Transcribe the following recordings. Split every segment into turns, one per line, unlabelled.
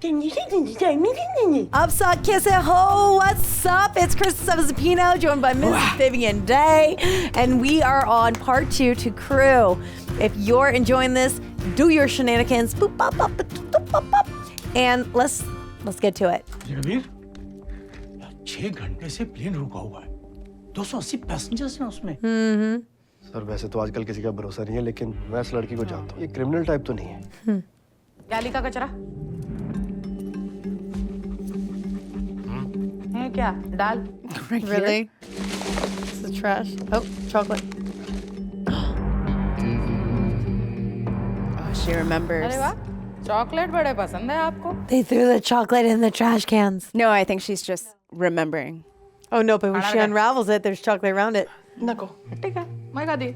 Up, suck, kiss it, ho, what's up? It's Kristen and joined by Miss Vivian Day, and we are on part 2 to Crew. If you're enjoying this, do your shenanigans, boop, bop, bop, boop, bop, bop, and let's get to it.
Ranveer, 6 घंटे से plane रुका हुआ है। 280 passengers हैं उसमें।
Sir वैसे तो आजकल किसी का भरोसा नहीं है, लेकिन मैं इस लड़की को जानता हूँ। ये क्रिमिनल टाइप तो नहीं है।
गैली का कचरा है क्या? डाल।
Really? This is trash. Oh, chocolate.
Oh, she remembers. अरे वाह, चॉकलेट बड़े पसंद है आपको?
They threw the chocolate in the trash cans.
No, I think she's just remembering.
Oh no, but when she unravels it, there's chocolate around it.
नको, ठीक है, मैं खा दी।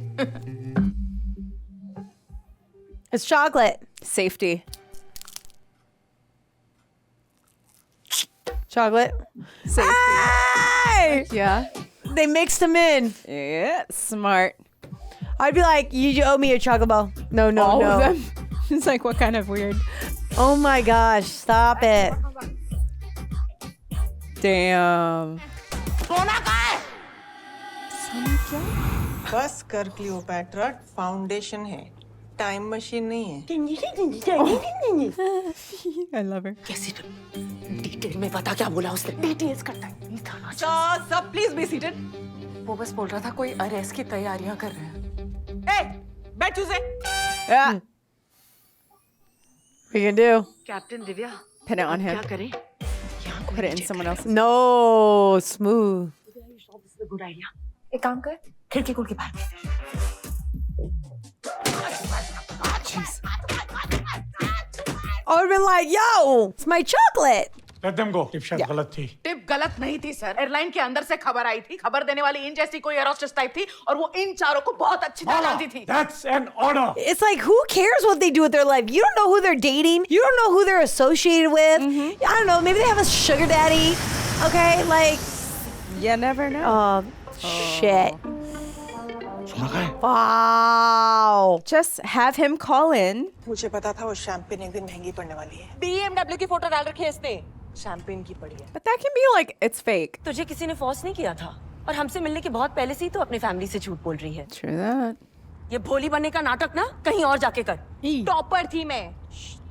It's chocolate.
Safety.
Chocolate.
Safety.
Hey!
Yeah.
They mixed them in.
Yeah, smart.
I'd be like, you owe me a chocolate ball. No, no,
All
no.
of them. It's like, what kind of weird?
Oh my gosh, stop it.
Damn.
बस कर Cleopatra, foundation है, time machine नहीं है।
I love her.
Detail में बता क्या बोला उसने? डिटेल्स करता है।
सब प्लीज बी सीटेड।
वो बस बोल रहा था कोई अरेस्ट की तैयारियां कर रहे हैं।
ए, बैठ चूजे।
Yeah.
What you gonna do?
Captain Divya,
Pin it on him.
क्या करें?
Put it in someone else's.
No, smooth.
Good idea. एक काम कर, खिड़की खोल के बाहर।
I would've been like, yo, it's my chocolate.
Let them go. Tip शायद गलत थी।
टिप गलत नहीं थी सर। एयरलाइन के अंदर से खबर आई थी। खबर देने वाली इन जैसी कोई एरोस्टेस टाइप थी और वो इन चारों को बहुत अच्छी तरह जानती थी।
That's an order.
It's like, who cares what they do with their life? You don't know who they're dating. You don't know who they're associated with. I don't know. Maybe they have a sugar daddy. Okay, like.
You never know.
Shit.
सुना क्या है?
Wow.
Just have him call in.
मुझे पता था वो champagne एक दिन महंगी पड़ने वाली है।
BMW की फोटो डाल रखी है इसने। शैंपेन की पड़ी है।
But that can be like, it's fake.
तुझे किसी ने फोर्स नहीं किया था और हमसे मिलने के बहुत पहले से ही तो अपनी फैमिली से झूठ बोल रही है।
True that.
ये भोली बनने का नाटक ना कहीं और जाके कर।
टॉपर थी मैं।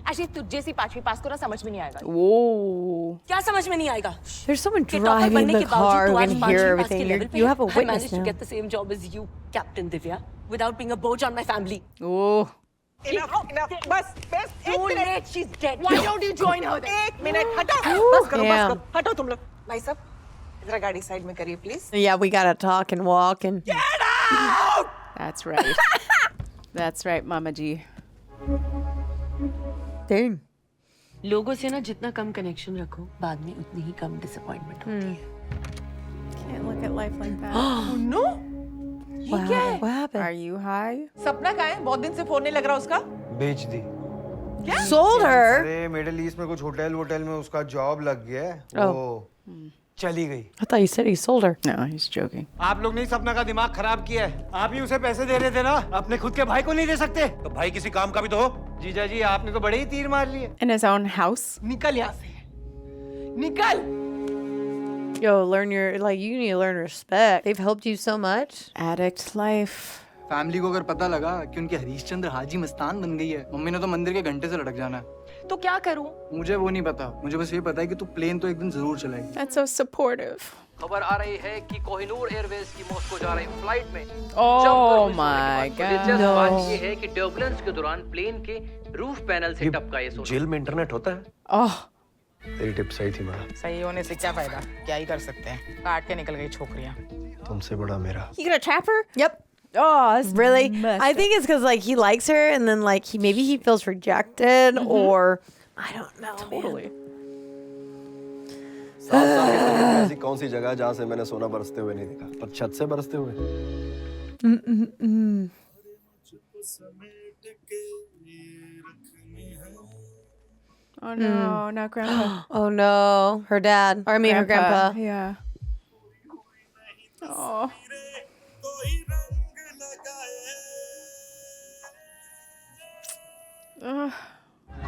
ऐसी तुझ जैसी 5वीं पास को ना समझ में नहीं आएगा।
Whoa.
क्या समझ में नहीं आएगा?
There's someone
कि टॉपर
driving
बनने
the
के बावजूद
car.
तू
We
आज
can
5वीं
hear
पास के
everything.
लेवल पे
You have a
I
witness
managed to
now.
get the same job as you, Captain Divya, without being a boat on my family.
Oh.
Enough, बस
Too late, she's dead.
Why don't you join her then?
एक minute हटाओ, बस करो,
Damn.
हटो तुम लोग। भाई साहब, जरा गाड़ी साइड में करिए please.
Yeah, we gotta talk and walk and.
That's right. That's right, Mama G.
Dang.
लोगों से ना जितना कम कनेक्शन रखो, बाद में उतनी ही कम डिसअपॉइंटमेंट होती है।
Can't look at life like that.
No,
Wow. What happened?
Are you high?
सपना कहाँ है? बहुत दिन से फोन नहीं लग रहा उसका।
बेच दी।
Sold her.
अरे मिडिल ईस्ट में कुछ होटल में उसका जॉब लग गया है। वो चली गई।
I thought you said he sold her.
No, he's joking.
आप लोग ने सपना का दिमाग खराब किया है। आप ही उसे पैसे दे रहे थे ना, अपने खुद के भाई को नहीं दे सकते। तो भाई किसी काम का भी तो हो। जीजा जी, आपने तो बड़े ही तीर मार लिए।
In his own house?
निकल यहाँ से, निकल।
Yo, you need to learn respect. They've helped you so much.
Addict life.
Family को अगर पता लगा कि उनके हरीशचंद्र हाजी मस्तान बन गई है, मम्मी ने तो मंदिर के घंटे से लटक जाना है।
तो क्या करूं?
मुझे वो नहीं पता, मुझे बस ये पता है कि तू प्लेन तो एक दिन जरूर चलाएगी।
That's so supportive.
खबर आ रही है कि कोहिनूर एयरवेज की मॉस्को जा रही फ्लाइट में
Oh my God.
बात ये है कि टर्बुलेंस के दौरान प्लेन के रूफ पैनल से टपका ये सोना।
जेल में इंटरनेट होता है?
Oh.
तेरी टिप सही थी मारा।
सही होने से क्या फायदा? क्या ही कर सकते हैं? काट के निकल गई छोकरियां।
तुमसे बड़ा मेरा।
You gonna trap her?
Yep.
Oh, that's
Really?
messed
I think it's because like he likes her, and then like maybe he feels rejected, or I don't know.
Totally.
ऐसी कौन सी जगह जहाँ से मैंने सोना बरसते हुए नहीं देखा, पर छत से बरसते हुए।
Oh no, not grandpa.
Oh no, her dad. Or I mean, her grandpa.
Yeah. Oh.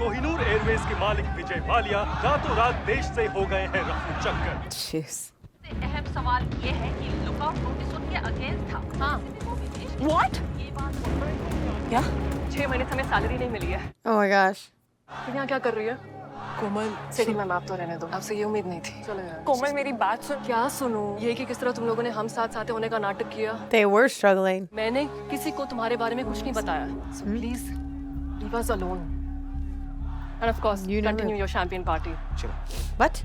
Kohinoor Airways के मालिक विजय माल्या रातों रात देश से हो गए हैं रफू चक्कर।
अहम सवाल ये है कि लुकआउट नोटिस उनके अगेंस्ट था। हाँ।
What?
क्या? 6 महीने से हमें सैलरी नहीं मिली है।
Oh my gosh.
तुम यहाँ क्या कर रही है?
कोमल
सिटी मैम आप तो रहने दो। आपसे ये उम्मीद नहीं थी। चलो यार। कोमल मेरी बात सुन। क्या सुनूं? ये कि किस तरह तुम लोगों ने हम साथ साथ होने का नाटक किया।
They were struggling.
मैंने किसी को तुम्हारे बारे में कुछ नहीं बताया। So please leave us alone. And of course, continue your champagne party.
What?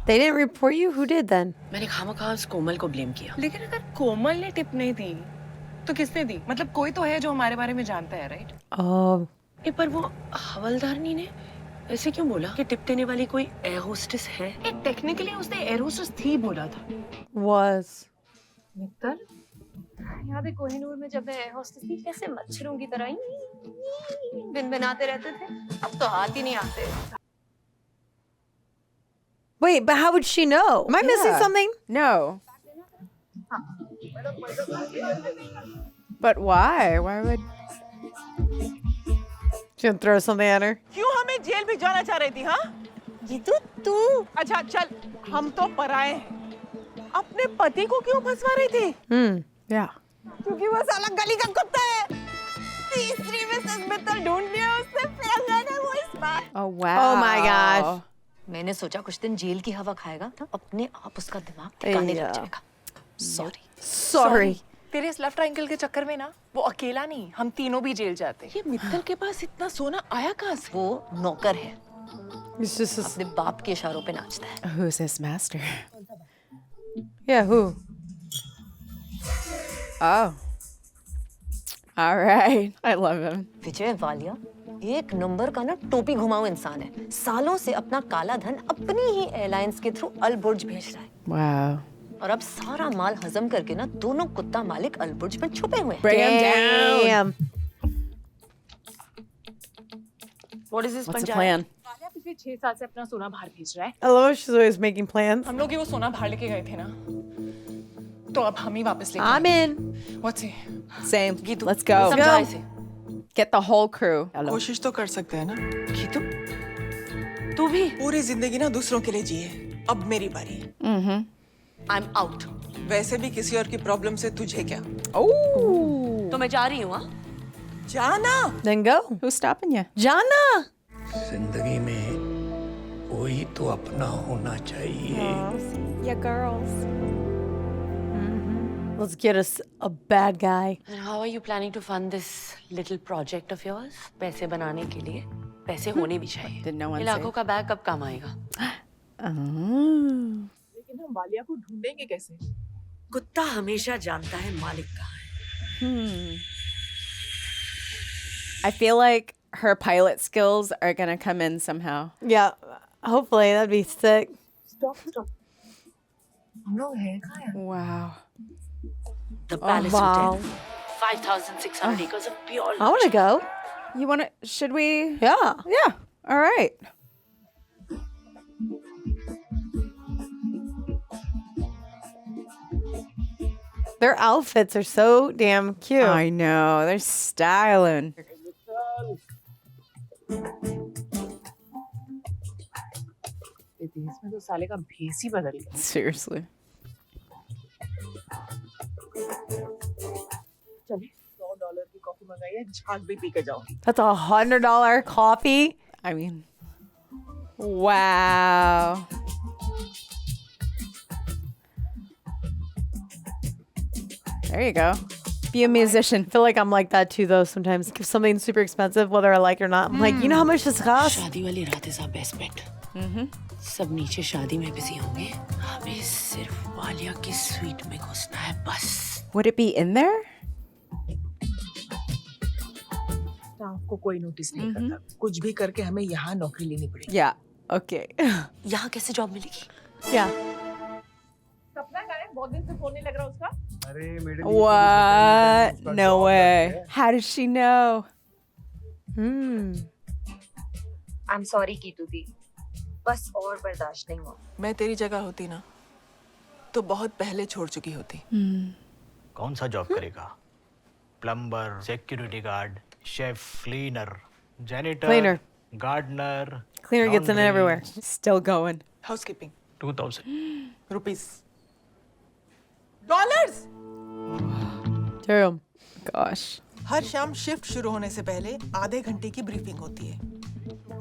They didn't report you? Who did then?
मैंने खामखा कोमल को ब्लेम किया।
लेकिन अगर कोमल ने टिप नहीं दी तो किसने दी? मतलब कोई तो है जो हमारे बारे में जानता है, राइट?
पर वो हवलदारनी ने ऐसे क्यों बोला कि टिप देने वाली कोई एयर होस्टेस है?
टेक्निकली उसने एयर होस्टेस थी बोला था।
Was.
मित्तल, याद है कोहिनूर में जब मैं एयर होस्टेस थी कैसे मच्छरों की तरह बिन बनाते रहते थे? अब तो हाथ ही नहीं आते।
Wait, but how would she know? Am I missing something?
No. But why? Why would?
She gonna throw something at her?
क्यों हमें जेल भिजवाना चाह रही थी? हाँ? ये तो तू। अच्छा चल, हम तो पराए हैं। अपने पति को क्यों फंसवा रही थी?
Yeah.
क्योंकि वो साला गली का कुत्ता है। तीसरी मिसेस मित्तल ढूंढ लिया उससे फिर है वो इस बार।
Oh wow.
Oh my gosh.
मैंने सोचा कुछ दिन जेल की हवा खाएगा तो अपने आप उसका दिमाग ठिकाने लग जाएगा।
Sorry.
तेरे इस लेफ्ट एंकल के चक्कर में ना वो अकेला नहीं, हम तीनों भी जेल जाते।
ये मित्तल के पास इतना सोना आया कहाँ से?
वो नौकर है।
It's just
अपने बाप के इशारों पे नाचता है।
Who's his master?
yeah, who?
Oh. All right. I love him.
विजय वालिया एक नंबर का ना टोपी घुमाऊ इंसान है। सालों से अपना काला धन अपनी ही एयरलाइंस के थ्रू अलबुर्ज भेज रहा है।
Wow.
और अब सारा माल हजम करके ना दोनों कुत्ता मालिक अलबुर्ज में छुपे हुए हैं।
Bring him down.
What is this
What's the
Punjab?
plan?
पिछले 6 साल से अपना सोना बाहर भेज रहा है।
I love how she's always making plans.
हम लोग ये वो सोना बाहर लेके गए थे ना, तो अब हम ही वापस लेके
I'm in.
What's he?
Same.
Geetu,
Let's go.
समझा इसे।
Get the whole crew.
कोशिश तो कर सकते हैं ना।
गीतू, तू भी?
पूरी जिंदगी ना दूसरों के लिए जिए। अब मेरी बारी।
I'm out.
वैसे भी किसी और की प्रॉब्लम से तुझे क्या?
Oh.
तो मैं जा रही हूँ हाँ?
जाना।
Then go.
Who's stopping you?
Jana.
जिंदगी में कोई तो अपना होना चाहिए।
Yeah, girls. Let's get us a bad guy.
And how are you planning to fund this little project of yours? पैसे बनाने के लिए पैसे होने भी चाहिए।
Did no one
ये
say?
लाखों का बैग कब काम आएगा?
लेकिन हम वालिया को ढूंढेंगे कैसे?
कुत्ता हमेशा जानता है मालिक कहाँ है।
I feel like her pilot skills are gonna come in somehow.
Yeah, hopefully that'd be sick.
Stop. हम लोग हैं कहाँ यार?
Wow.
The Palace
wow.
Hotel. 5,600 acres of pure
I want to go.
You wanna? Should we?
Yeah.
Yeah. All right.
Their outfits are so damn cute.
I know. They're styling.
इसमें तो साले का भेस ही बदल गया।
Seriously.
चलिए $100 की coffee मंगाइए, झाग भी पी के जाओ।
That's $100 coffee.
I mean, wow. There you go. Be a musician.
I feel like I'm like that too, though. Sometimes if something's super expensive, whether I like it or not, I'm like, you know how much this costs?
शादी वाली रात is our best bet. सब नीचे शादी में busy होंगे। हमें सिर्फ वालिया की स्वीट में घुसना है बस।
Would it be in there?
Staff को कोई नोटिस नहीं करता। कुछ भी करके हमें यहाँ नौकरी लेनी पड़ेगी।
Yeah. Okay.
यहाँ कैसे जॉब मिलेगी?
Yeah.
सपना का है, बहुत दिन से फोन नहीं लग रहा उसका।
What? No way. How does she know?
I'm sorry कीतू दी, बस और बर्दाश्त नहीं हुआ।
मैं तेरी जगह होती ना, तो बहुत पहले छोड़ चुकी होती।
कौन सा जॉब करेगा? Plumber, security guard, chef, cleaner, janitor,
Cleaner.
gardener.
Cleaner gets in everywhere.
Still going. Housekeeping.
2000.
Rupees. Dollars.
Damn.
Gosh.
हर शाम शिफ्ट शुरू होने से पहले आधे घंटे की ब्रीफिंग होती है।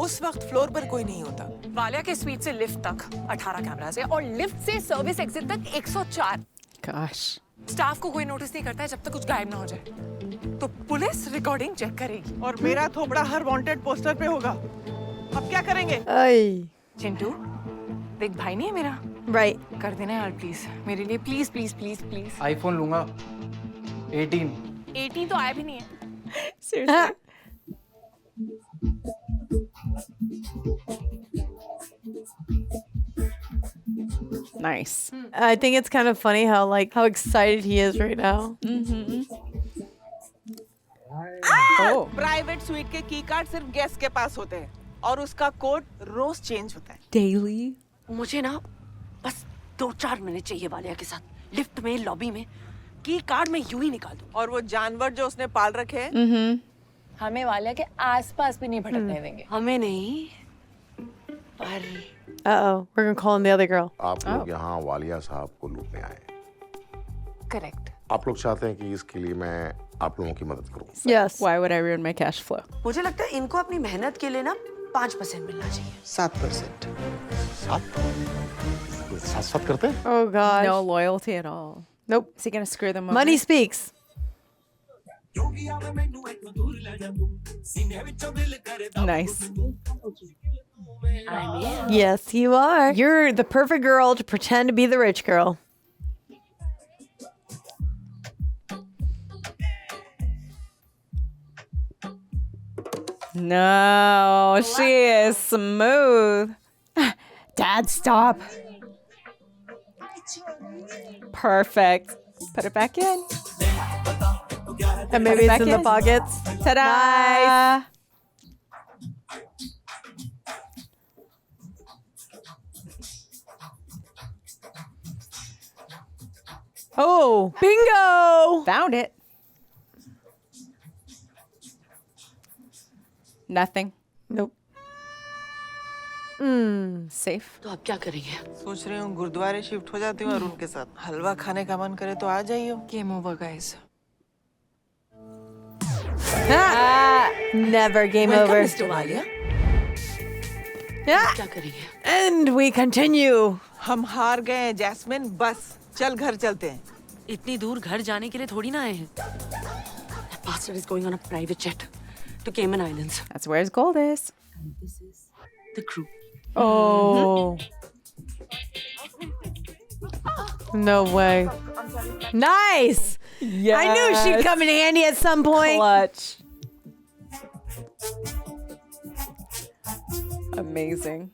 उस वक्त फ्लोर पर कोई नहीं होता।
वालिया के स्वीट से लिफ्ट तक 18 कैमरास है और लिफ्ट से सर्विस एग्जिट तक 104।
Gosh.
स्टाफ को कोई नोटिस नहीं करता है जब तक कुछ गायब ना हो जाए। तो पुलिस रिकॉर्डिंग चेक करेगी।
और मेरा थोबड़ा हर वांटेड पोस्टर पे होगा। अब क्या करेंगे?
चिंटू, देख भाई नहीं है मेरा।
Right.
कर देना यार प्लीज, मेरे लिए please please please please.
IPhone लूंगा 18।
18 तो आया भी नहीं है।
Seriously. Nice.
I think it's kind of funny how excited he is right now.
Private sweet के की कार्ड सिर्फ गेस्ट के पास होते हैं और उसका कोड रोज चेंज होता है।
Daily.
मुझे ना बस 2-4 मिनट चाहिए वालिया के साथ, लिफ्ट में, लॉबी में। की कार्ड में यूं ही निकाल दूं।
और वो जानवर जो उसने पाल रखे हैं,
हमें वालिया के आसपास भी नहीं भटकने देंगे।
हमें नहीं, पर
Uh-oh. We're gonna call in the other girl.
आप लोग यहाँ वालिया साहब को लूटने आए।
करेक्ट।
आप लोग चाहते हैं कि इसके लिए मैं आप लोगों की मदद करूं।
Yes.
Why would I ruin my cash flow?
मुझे लगता है इनको अपनी मेहनत के लिए ना 5% मिलना चाहिए।
7%।
7 करते हैं?
Oh gosh.
No loyalty at all.
Nope.
Is he gonna screw them over?
Money speaks.
Nice.
Yes, you are. You're the perfect girl to pretend to be the rich girl.
No, she is smooth. Dad, stop. Perfect. Put it back in.
And maybe it's in the pockets.
Ta-da!
Nice. Oh, bingo!
Found it. Nothing.
Nope.
Safe.
तो अब क्या करेंगे?
सोच रही हूँ गुरुद्वारे shift हो जाती हूँ और उनके साथ हलवा खाने का मन करे तो आ जाइए।
Game over guys.
Never game over.
Mister Walia.
Yeah.
क्या करेंगे?
And we continue.
हम हार गए हैं जैस्मिन, बस चल घर चलते हैं।
इतनी दूर घर जाने के लिए थोड़ी ना आए हैं। That bastard is going on a private jet to Cayman Islands.
That's where his gold is.
And this is the crew.
Oh. No way. Nice.
Yes.
I knew she'd come in handy at some point.
Clutch. Amazing.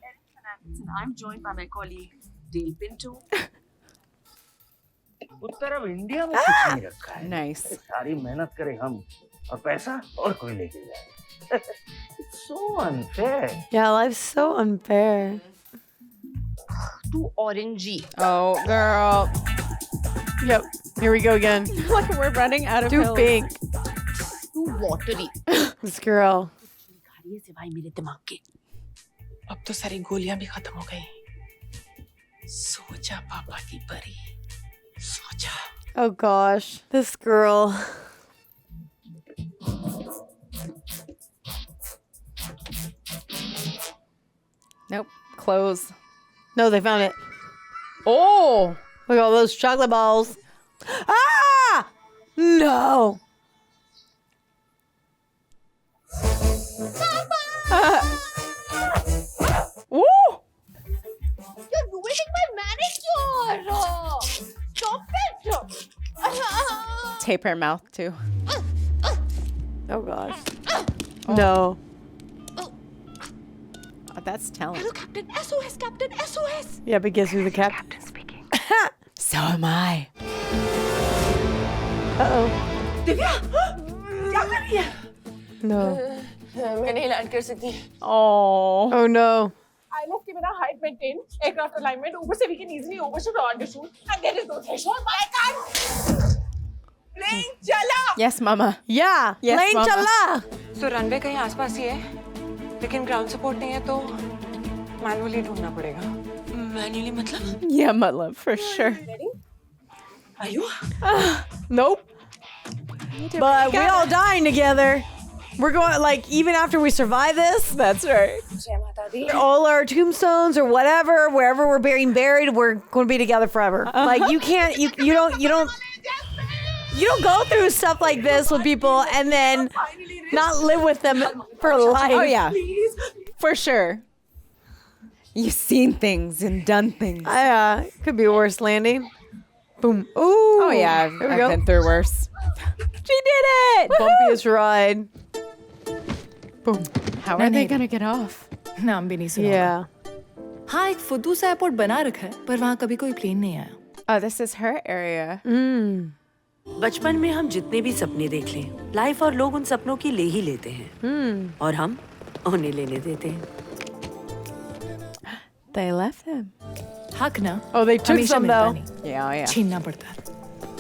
I'm joined by my colleague Dale Pinto.
उत्तर अब India में कुछ नहीं रखा है।
Nice.
सारी मेहनत करें हम और पैसा और कोई लेके जाए। So unfair.
Yeah, life's so unfair.
Too orangey.
Oh, girl.
Yep. Here we go again.
Look, we're running out of
Too
pills.
pink.
Too watery.
This girl.
खाली है सिवाय मेरे दिमाग के।
अब तो सारी गोलियां भी खत्म हो गई। सोचा पापा की परी, सोचा।
Oh gosh. This girl.
Nope. Close.
No, they found it.
Oh!
Look at all those chocolate balls. Ah! No.
Woo!
You're ruining my manicure! Stop it!
Tape her mouth too.
Oh gosh. No.
Oh, that's talent.
Hello, Captain. SOS, Captain. SOS.
Yeah, but guess who's the captain?
Captain speaking.
So am I.
Uh-oh.
Divya, क्या कर रही है?
No.
मैं नहीं land कर सकती।
Oh.
Oh no.
ILS के बिना height maintain, aircraft alignment, ऊपर से we can easily overshoot or undershoot, and there is no threshold. I can't. Plane चला.
Yes, Mama.
Yeah.
Yes,
Plane
Mama.
chala.
तो रनवे कहीं आसपास ही है। लेकिन ग्राउंड सपोर्ट नहीं है तो मैनुअली ढूंढना पड़ेगा।
मैन्युअली मतलब?
Yeah, मतलब for sure.
Are you?
Nope. But we all dying together. We're going, like, even after we survive this.
That's right.
All our tombstones or whatever, wherever we're being buried, we're going to be together forever. Like, you can't, you don't go through stuff like this with people and then not live with them for life.
Oh yeah, for sure. You've seen things and done things.
Could be a worse landing. Boom. Ooh.
Oh yeah,
There we
I've
go.
been through worse. She did it!
Bumpiest ride. Boom.
How are they gonna get off?
नाम भी नहीं सुना।
Yeah.
हाँ, एक फुद्दू सा airport बना रखा है, पर वहाँ कभी कोई प्लेन नहीं आया।
Oh, this is her area.
बचपन में हम जितने भी सपने देख लें, लाइफ और लोग उन सपनों की ले ही लेते हैं और हम उन्हें लेने देते हैं।
They left them.
हक ना।
Oh, they took
हमेशा
some
मिलता
though.
नहीं।
Yeah, oh, yeah.
छीनना पड़ता है।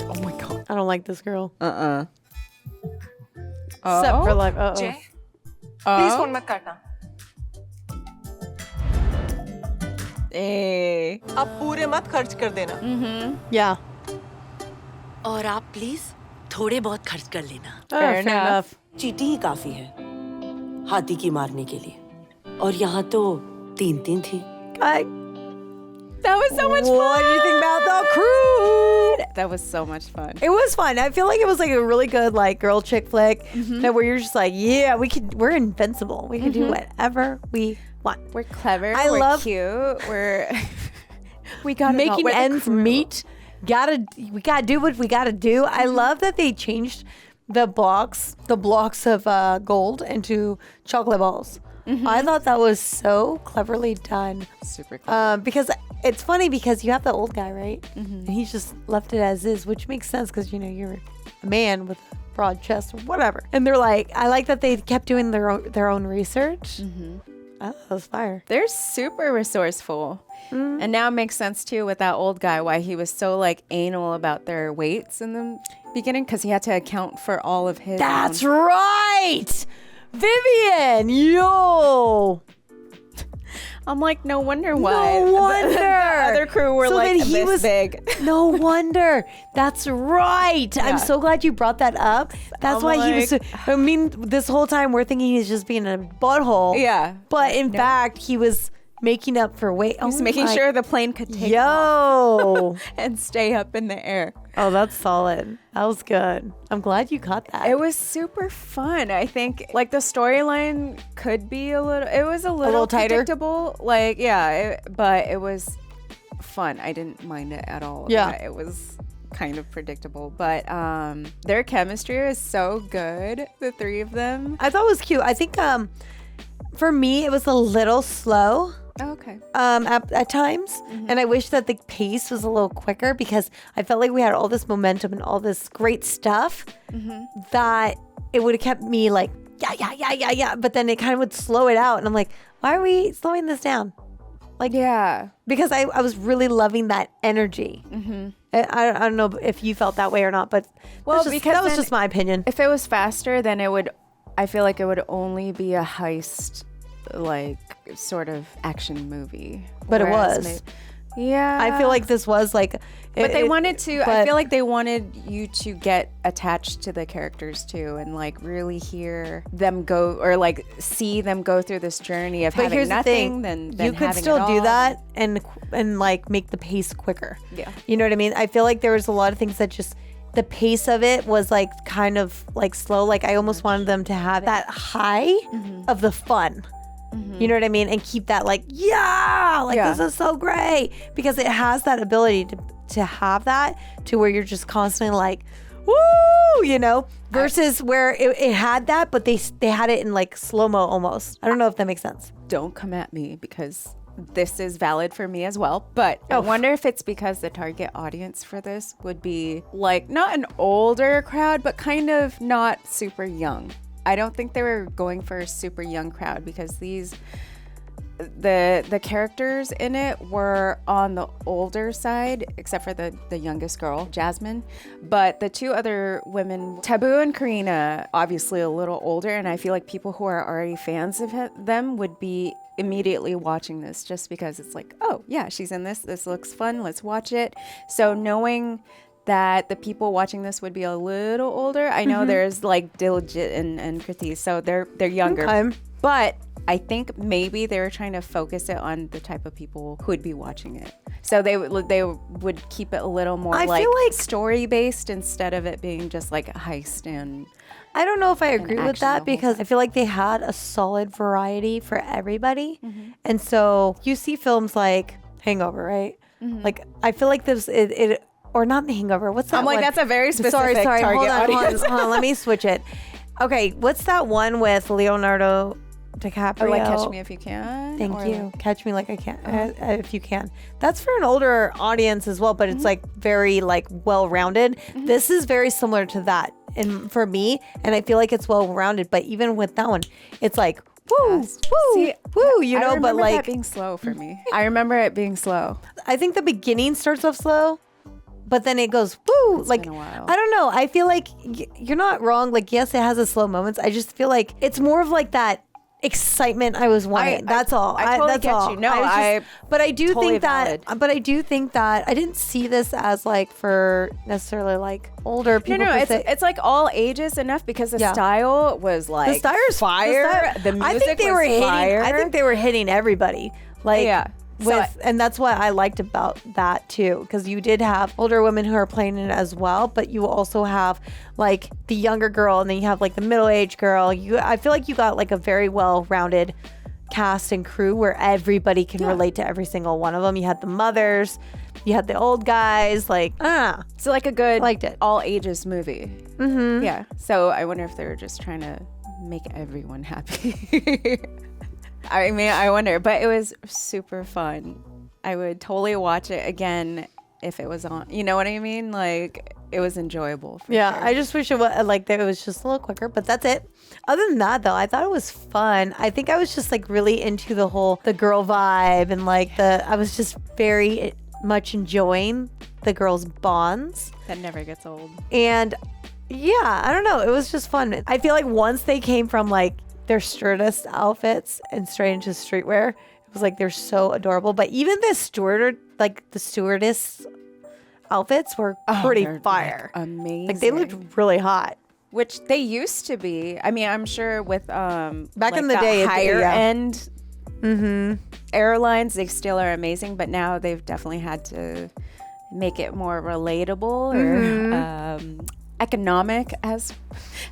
Oh my god.
I don't like this girl.
Except
for like,
जय, प्लीज फोन मत काटना।
Hey. अब पूरे मत खर्च कर देना।
Yeah.
और आप प्लीज थोड़े बहुत खर्च कर लेना।
Fair enough.
चीटी ही काफी है हाथी की मारने के लिए, और यहाँ तो 3 थी।
That was so much fun.
What do you think about the crew?
That was so much fun.
It was fun. I feel like it was like a really good like girl chick flick that where you're just like, yeah, we're invincible. We can do whatever we want.
We're clever.
I
we're
love
cute. We got
making ends meet. We gotta do what we gotta do. I love that they changed the blocks of gold into chocolate balls. I thought that was so cleverly done.
Super cool.
Because it's funny because you have the old guy, right? And he's just left it as is, which makes sense because, you know, you're a man with a broad chest or whatever. And they're like, I like that they kept doing their own research. Oh, that was fire.
They're super resourceful. And now it makes sense too with that old guy why he was so like anal about their weights in the beginning because he had to account for all of his.
That's right! Vivian, yo!
I'm like, no wonder why.
No wonder.
The other crew were
So
like
then he
this
was
big.
No wonder. That's right. I'm so glad you brought that up. That's
I'm
why he was.
like-
I mean, this whole time we're thinking he's just being a butthole.
Yeah.
But in fact, he was making up for weight.
He's making sure the plane could take
Yo.
off and stay up in the air.
Oh, that's solid. That was good. I'm glad you caught that.
It was super fun. I think like the storyline could be a little
tighter?
predictable. Like, yeah, but it was fun. I didn't mind it at all.
Yeah.
It was kind of predictable, but their chemistry was so good, the three of them.
I thought it was cute. I think for me, it was a little slow.
Oh, okay.
At times, and I wish that the pace was a little quicker because I felt like we had all this momentum and all this great stuff that it would have kept me like yeah, but then it kind of would slow it out, and I'm like, why are we slowing this down? Like,
yeah,
because I was really loving that energy. I don't know if you felt that way or not, but
because
that was
then
just my opinion.
If it was faster, then I feel like it would only be a heist, like sort of action movie.
But it
Whereas
was.
Yeah.
I feel like this was like.
But they wanted to, I feel like they wanted you to get attached to the characters too and like really hear them go or like see them go through this journey of
But
having
here's
nothing,
the thing,
then
you could
having
still
it
do
all.
that and like make the pace quicker.
Yeah.
You know what I mean? I feel like there was a lot of things that just the pace of it was like kind of like slow. Like I almost wanted them to have that high of the fun. You know what I mean? And keep that like, this is so great. Because it has that ability to have that to where you're just constantly like, woo, you know, versus where it had that, but they had it in like slow-mo almost. I don't know if that makes sense.
Don't come at me because this is valid for me as well. But I wonder if it's because the target audience for this would be like not an older crowd, but kind of not super young. I don't think they were going for a super young crowd because the characters in it were on the older side, except for the youngest girl, Jasmine. But the two other women, Tabu and Kareena, obviously a little older, and I feel like people who are already fans of them would be immediately watching this just because it's like, oh yeah, she's in this. This looks fun. Let's watch it. So knowing that the people watching this would be a little older, I know there's like Diljit and Kriti, so they're younger.
Okay.
But I think maybe they were trying to focus it on the type of people who would be watching it. So they would keep it a little more
I feel like
story based instead of it being just like a heist and.
I don't know if I agree with that because I feel like they had a solid variety for everybody. And so you see films like Hangover, right? Like I feel like there's it or not The Hangover. What's that
I'm like,
one?
that's a very specific
sorry,
target
Hold
audience.
on. Let me switch it. Okay, what's that one with Leonardo DiCaprio?
Or like Catch Me If You Can.
Thank
or
you. Catch Me Like I Can, if you can. That's for an older audience as well, but it's like very like well-rounded. This is very similar to that, and for me, and I feel like it's well-rounded. But even with that one, it's like woo, woo,
See,
woo. You
I
know, but
remember
like
that being slow for me. I remember it being slow.
I think the beginning starts off slow, but then it goes woo.
It's
like
been a while.
I don't know. I feel like you're not wrong. Like yes, it has its slow moments. I just feel like it's more of like that excitement I was wanting. That's all.
I totally
that's
get
all.
you. No,
but I do
totally
think that.
valid.
But I do think that I didn't see this as like for necessarily like older people.
No,
per se.
it's like all ages enough because the
Yeah.
style was like
the style's
fire. The music
I think they
was
were hitting.
fire.
I think they were hitting everybody. Like
Yeah.
and that's what I liked about that too, because you did have older women who are playing it as well, but you also have like the younger girl, and then you have like the middle-aged girl. I feel like you got like a very well-rounded cast and crew where everybody can relate to every single one of them. You had the mothers, you had the old guys, like
so like a good
liked it.
all ages movie. Yeah. So I wonder if they were just trying to make everyone happy. I mean, I wonder, but it was super fun. I would totally watch it again if it was on. You know what I mean? Like, it was enjoyable. For sure.
I just wish it was like that. It was just a little quicker, but that's it. Other than that, though, I thought it was fun. I think I was just like really into the girl vibe, and like I was just very much enjoying the girls' bonds.
That never gets old.
And yeah, I don't know. It was just fun. I feel like once they came from like their stewardess outfits and straight into streetwear, it was like they're so adorable. But even the stewardess outfits were pretty fire.
Like, amazing.
Like they looked really hot.
Which they used to be. I mean, I'm sure with
back
like
in the day,
higher end airlines, they still are amazing. But now they've definitely had to make it more relatable or economic as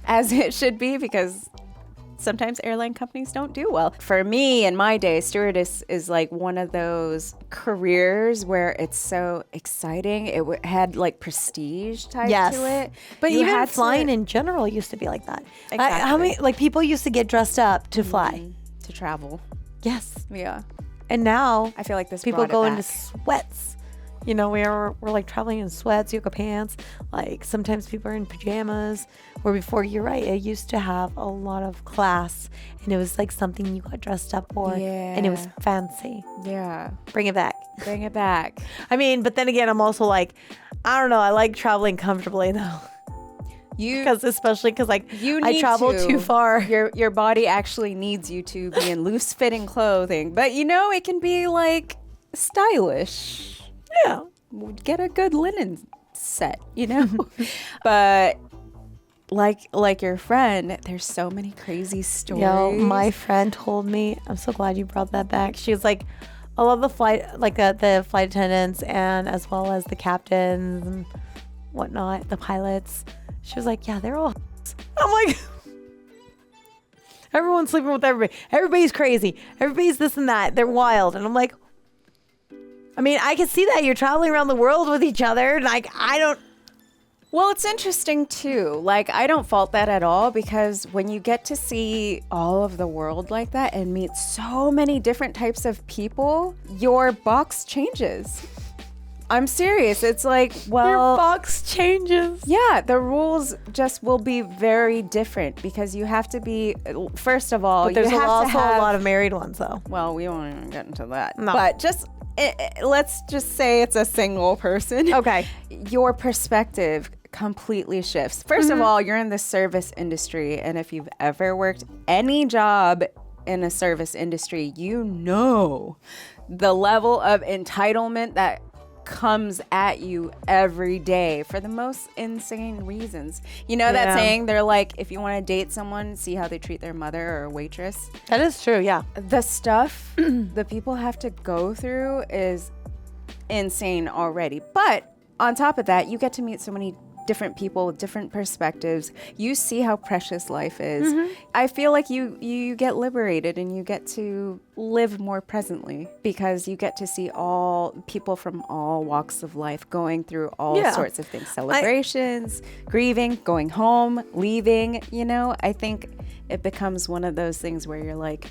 it should be, because sometimes airline companies don't do well. For me, in my day, stewardess is like one of those careers where it's so exciting. It had like prestige tied to it.
But
You
even
had
flying in general used to be like that.
Exactly.
How many like people used to get dressed up to fly?
To travel.
Yes.
Yeah.
And now
I feel like this
people
brought it
go
back.
into sweats. You know, we're like traveling in sweats, yoga pants. Like sometimes people are in pajamas. Where before, you're right, it used to have a lot of class, and it was like something you got dressed up for, and it was fancy.
Yeah.
Bring it back.
Bring it back.
I mean, but then again, I'm also like, I don't know. I like traveling comfortably though. Especially because like I travel too far.
Your body actually needs you to be in loose fitting clothing, but you know it can be like stylish.
Yeah,
get a good linen set, you know. But like your friend, there's so many crazy stories.
Yo, my friend told me. I'm so glad you brought that back. She was like, I love the flight, like the flight attendants, and as well as the captains and whatnot, the pilots. She was like, yeah, they're all. I'm like, everyone's sleeping with everybody. Everybody's crazy. Everybody's this and that. They're wild. And I'm like, I mean, I can see that you're traveling around the world with each other. Like, I don't.
Well, it's interesting too. Like, I don't fault that at all, because when you get to see all of the world like that and meet so many different types of people, your box changes. I'm serious. It's like, well,
your box changes.
Yeah, the rules just will be very different because you have to be, first of all,
But there's
you have
also
to have,
a lot of married ones, though.
Well, we won't even get into that.
No.
But just, let's just say it's a single person.
Okay.
Your perspective completely shifts. First of all, you're in the service industry, and if you've ever worked any job in a service industry, you know the level of entitlement that comes at you every day for the most insane reasons. You know that saying, they're like, if you want to date someone, see how they treat their mother or a waitress.
That is true, yeah.
The stuff the people have to go through is insane already. But on top of that, you get to meet so many different people with different perspectives. You see how precious life is. I feel like you get liberated and you get to live more presently because you get to see all people from all walks of life going through all sorts of things. Celebrations, grieving, going home, leaving, you know. I think it becomes one of those things where you're like,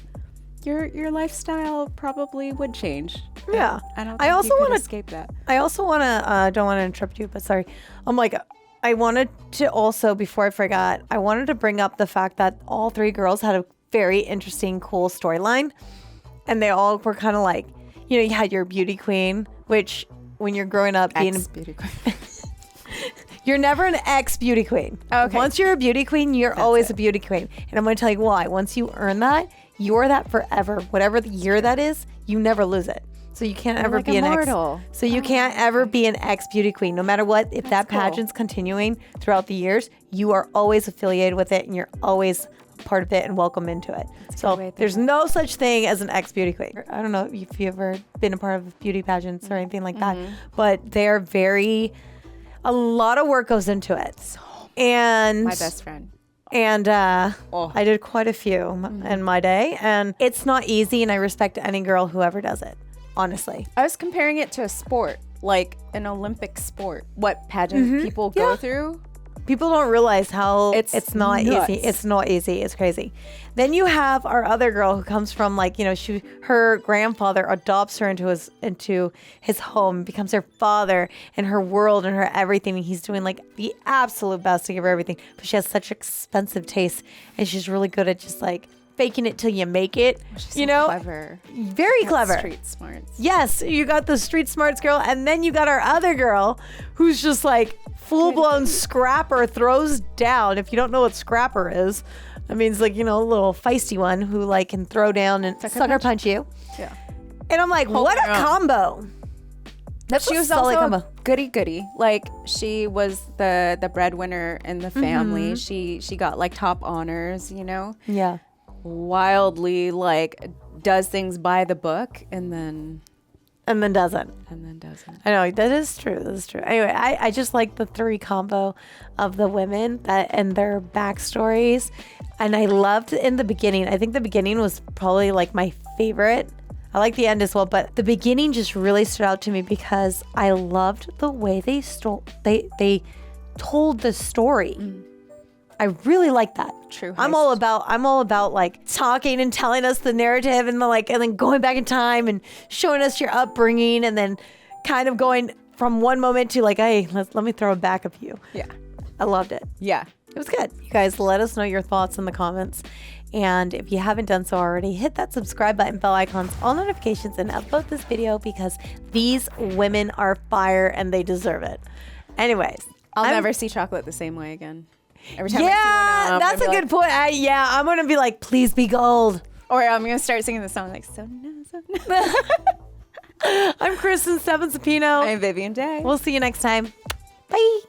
your lifestyle probably would change.
Yeah.
I don't think you could escape that.
I also want to, don't want to interrupt you, but sorry. I'm like, I wanted to also, before I forgot, I wanted to bring up the fact that all three girls had a very interesting, cool storyline. And they all were kind of like, you know, you had your beauty queen, which when you're growing up being a
beauty queen.
You're never an ex-beauty queen.
Okay.
Once you're a beauty queen, you're always a beauty queen. And I'm going to tell you why. Once you earn that, you're that forever. Whatever the year that is, you never lose it. So you can't ever
like
be
immortal.
an ex. So you can't ever be an ex-beauty queen. No matter what, if that pageant's continuing throughout the years, you are always affiliated with it and you're always part of it and welcome into it. So there's no such thing as an ex-beauty queen. I don't know if you've ever been a part of beauty pageants or anything like that, but they're a lot of work goes into it. And
my best friend.
And I did quite a few in my day, and it's not easy, and I respect any girl who ever does it, honestly.
I was comparing it to a sport, like an Olympic sport. What pageant people go through.
People don't realize how it's not
nuts.
easy. It's not easy. It's crazy. Then you have our other girl who comes from, like, you know, her grandfather adopts her into his home, becomes her father and her world and her everything. And he's doing like the absolute best to give her everything. But she has such expensive taste, and she's really good at just like faking it till you make it.
She's
you
so
know,
clever.
Very clever.
Street smarts.
Yes, you got the street smarts girl, and then you got our other girl who's just like full-blown scrapper, throws down. If you don't know what scrapper is, that means like, you know, a little feisty one who like can throw down and sucker punch you.
Yeah.
And I'm like, what a combo. That's
She
a
was
solid
also
combo.
a goody. Like, she was the breadwinner in the family. She got like top honors, you know?
Yeah.
Wildly like does things by the book and then
doesn't. I know, that is true. Anyway, I just like the three combo of the women and their backstories. And I loved in the beginning. I think the beginning was probably like my favorite. I like the end as well, but the beginning just really stood out to me because I loved the way they told the story. I really like that.
True.
I'm all about like talking and telling us the narrative and then going back in time and showing us your upbringing and then kind of going from one moment to like, hey, let me throw it back of you.
Yeah.
I loved it.
Yeah.
It was good. You guys, let us know your thoughts in the comments. And if you haven't done so already, hit that subscribe button, bell icons, all notifications, and upvote this video because these women are fire and they deserve it. Anyways.
I'll never see chocolate the same way again. Every time I see
Yeah,
one,
that's a good point. I'm going to be like, please be gold.
Or I'm going to start singing the song like, so no.
I'm Kristen Sapino.
I'm Vivian Day.
We'll see you next time. Bye.